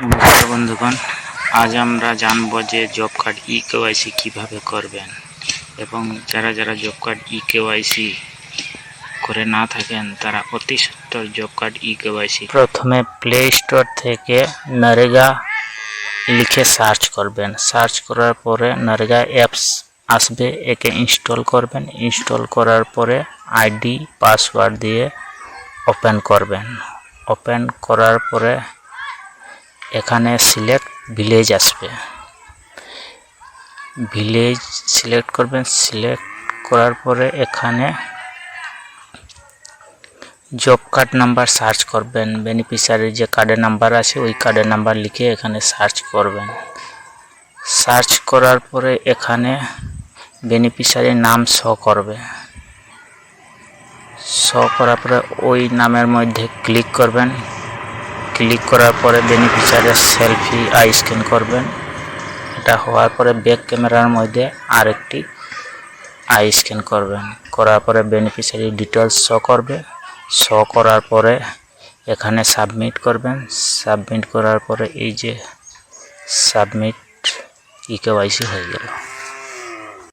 নমস্কার বন্ধুগণ, আজ আমরা জানব যে জব কার্ড ই-কেওয়াইসি কিভাবে করবেন এবং যারা যারা জব কার্ড ই-কেওয়াইসি করে না থাকেন তারা অতি সত্বর জব কার্ড ই-কেওয়াইসি প্রথমে প্লে স্টোর থেকে নরেগা লিখে সার্চ করবেন। সার্চ করার পরে নরেগা অ্যাপস আসবে, একে ইনস্টল করবেন। ইনস্টল করার পরে আইডি পাসওয়ার্ড দিয়ে ওপেন করবেন। ওপেন করার পরে এখানে সিলেক্ট ভিলেজ আসবে, ভিলেজ সিলেক্ট করবেন। সিলেক্ট করার পরে এখানে জব কার্ড নাম্বার সার্চ করবেন। বেনিফিশিয়ারির যে কার্ডের নাম্বার আছে ওই কার্ডের নাম্বার লিখে এখানে সার্চ করবেন। সার্চ করার পরে এখানে বেনিফিশিয়ারির নাম শো করবে। শো করার পরে ওই নামের মধ্যে ক্লিক করবেন। ক্লিক করার পরে বেনিফিশিয়ারির সেলফি আই স্ক্যান করবেন। এটা হওয়ার পরে ব্যাক ক্যামেরার মধ্যে আরেকটি আই স্ক্যান করবেন। করার পরে বেনিফিশিয়ারি ডিটেলস শো করবে। শো করার পরে এখানে সাবমিট করবেন। সাবমিট করার পরে এই যে সাবমিট ই-কেওয়াইসি হয়ে গেল।